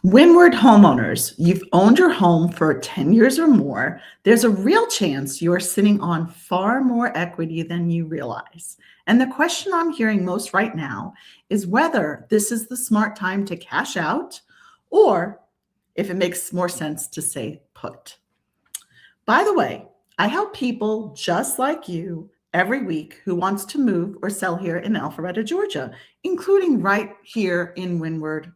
Windward Homeowners, you've owned your home for 10 years or more. There's a real chance you are sitting on far more equity than you realize. And the question I'm hearing most right now is whether this is the smart time to cash out or if it makes more sense to stay put. By the way, I help people just like you every week who wants to move or sell here in Alpharetta, Georgia, including right here in Windward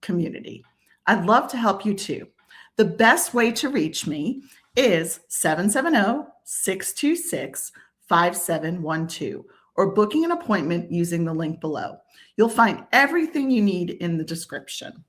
community. I'd love to help you too. The best way to reach me is 770-626-5712 or booking an appointment using the link below. You'll find everything you need in the description.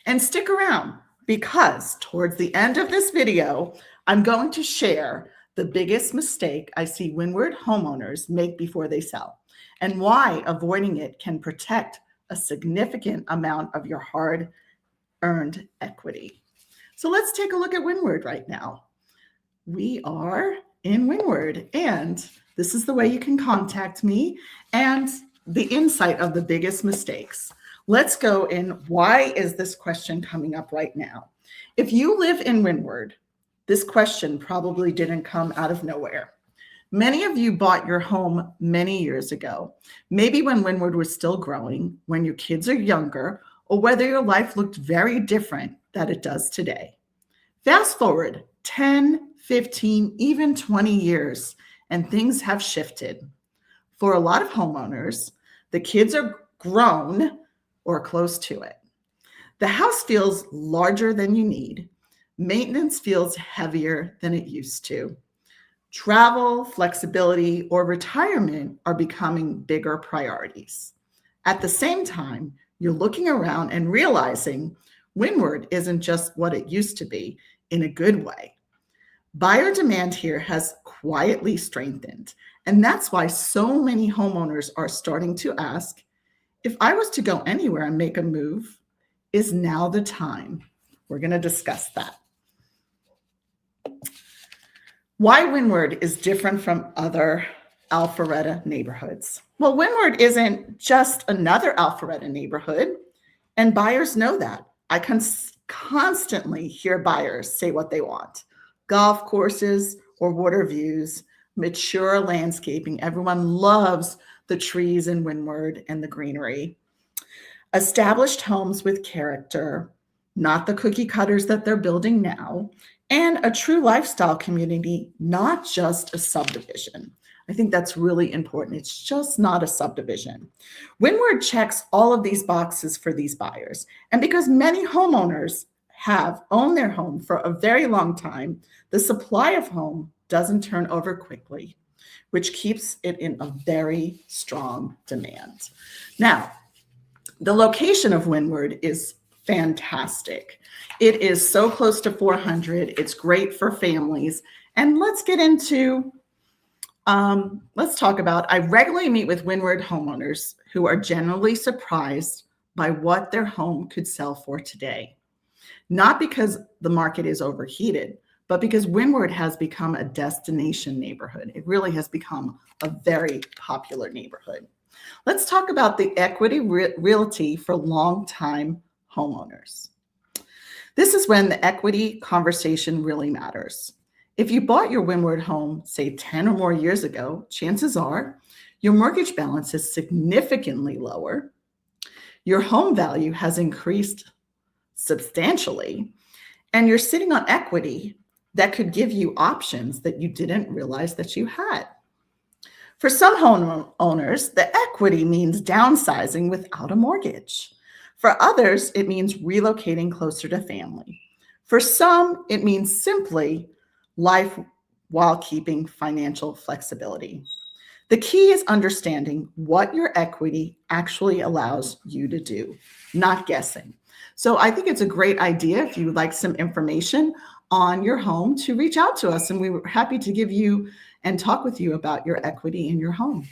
And stick around because towards the end of this video, I'm going to share the biggest mistake I see Windward homeowners make before they sell and why avoiding it can protect a significant amount of your hard-earned equity. So let's take a look at Windward right now. We are in Windward, and this is the way you can contact me and the insight of the biggest mistakes. Let's go in. Why is this question coming up right now? If you live in Windward, this question probably didn't come out of nowhere. Many of you bought your home many years ago, maybe when Windward was still growing, when your kids are younger, or whether your life looked very different than it does today. Fast forward 10, 15, even 20 years, and things have shifted. For a lot of homeowners, the kids are grown or close to it. The house feels larger than you need. Maintenance feels heavier than it used to. Travel, flexibility, or retirement are becoming bigger priorities. At the same time, you're looking around and realizing Windward isn't just what it used to be in a good way. Buyer demand here has quietly strengthened, and that's why so many homeowners are starting to ask, if I was to go anywhere and make a move, is now the time? We're going to discuss that. Why Windward is different from other Alpharetta neighborhoods. Well, Windward isn't just another Alpharetta neighborhood, and buyers know that. I constantly hear buyers say what they want. Golf courses or water views, mature landscaping. Everyone loves the trees in Windward and the greenery. Established homes with character, not the cookie cutters that they're building now, and a true lifestyle community, not just a subdivision. I think that's really important. It's just not a subdivision. Windward checks all of these boxes for these buyers. And because many homeowners have owned their home for a very long time, the supply of home doesn't turn over quickly, which keeps it in a very strong demand. Now, the location of Windward is fantastic. It is so close to 400. It's great for families. And let's get into, let's talk about, I regularly meet with Windward homeowners who are generally surprised by what their home could sell for today. Not because the market is overheated, but because Windward has become a destination neighborhood. It really has become a very popular neighborhood. Let's talk about the equity realty for long-time homeowners. This is when the equity conversation really matters. If you bought your Windward home, say 10 or more years ago, chances are your mortgage balance is significantly lower. Your home value has increased substantially, and you're sitting on equity that could give you options that you didn't realize that you had. For some homeowners, the equity means downsizing without a mortgage. For others, it means relocating closer to family. For some, it means simply life while keeping financial flexibility. The key is understanding what your equity actually allows you to do, not guessing. So I think it's a great idea if you would like some information on your home to reach out to us, and we were happy to give you and talk with you about your equity in your home.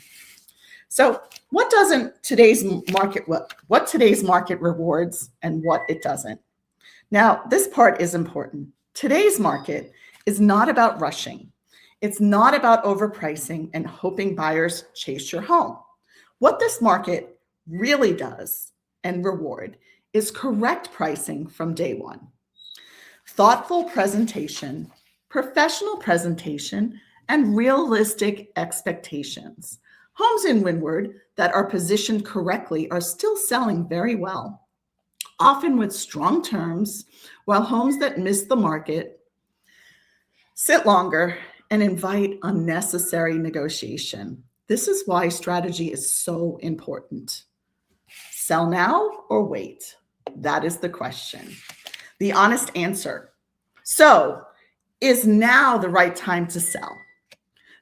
So what doesn't today's market, what today's market rewards and what it doesn't? Now, this part is important. Today's market is not about rushing. It's not about overpricing and hoping buyers chase your home. What this market really does and reward is correct pricing from day one, thoughtful presentation, professional presentation, and realistic expectations. Homes in Windward that are positioned correctly are still selling very well, often with strong terms, while homes that miss the market sit longer and invite unnecessary negotiation. This is why strategy is so important. Sell now or wait? That is the question. The honest answer. So, is now the right time to sell?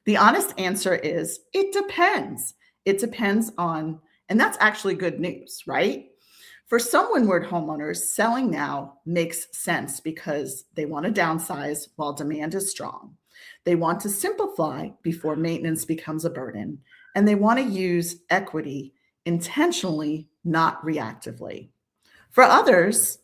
The honest answer is it depends. It depends on, and that's actually good news, right? For some Windward homeowners, selling now makes sense because they want to downsize while demand is strong. They want to simplify before maintenance becomes a burden, and they want to use equity intentionally, not reactively. For others,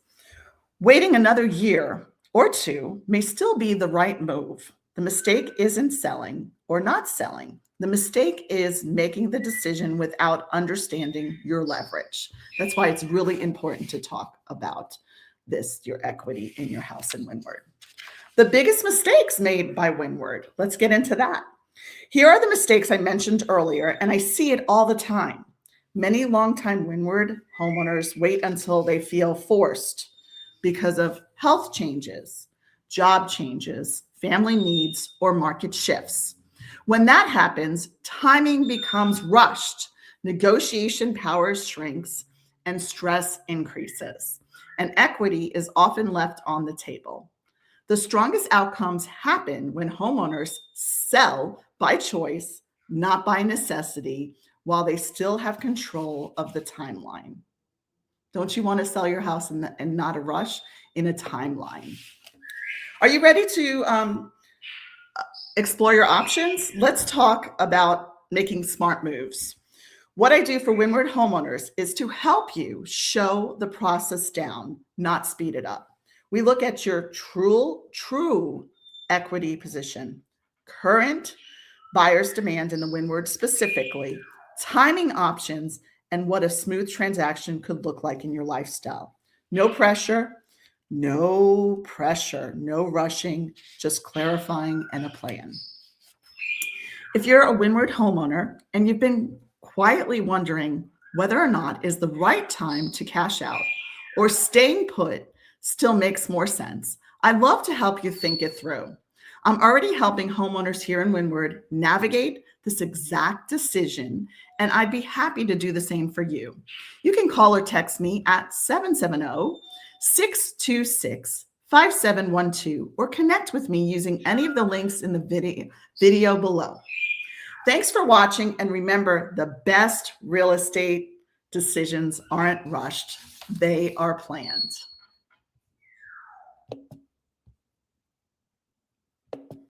waiting another year or two may still be the right move. The mistake isn't selling or not selling. The mistake is making the decision without understanding your leverage. That's why it's really important to talk about this, your equity in your house in Windward. The biggest mistakes made by Windward. Let's get into that. Here are the mistakes I mentioned earlier, and I see it all the time. Many longtime Windward homeowners wait until they feel forced because of health changes, job changes, family needs, or market shifts. When that happens, timing becomes rushed, negotiation power shrinks, and stress increases, and equity is often left on the table. The strongest outcomes happen when homeowners sell by choice, not by necessity, while they still have control of the timeline. Don't you want to sell your house and not a rush in a timeline? Are you ready to explore your options? Let's talk about making smart moves. What I do for Windward homeowners is to help you show the process down, not speed it up. We look at your true equity position, current buyer's demand in the Windward specifically, timing options, and what a smooth transaction could look like in your lifestyle. No pressure, no rushing, just clarifying and a plan. If you're a Windward homeowner and you've been quietly wondering whether or not is the right time to cash out or staying put still makes more sense, I'd love to help you think it through. I'm already helping homeowners here in Windward navigate this exact decision, and I'd be happy to do the same for you. You can call or text me at 770-626-5712 or connect with me using any of the links in the video below. Thanks for watching, and remember, the best real estate decisions aren't rushed, they are planned.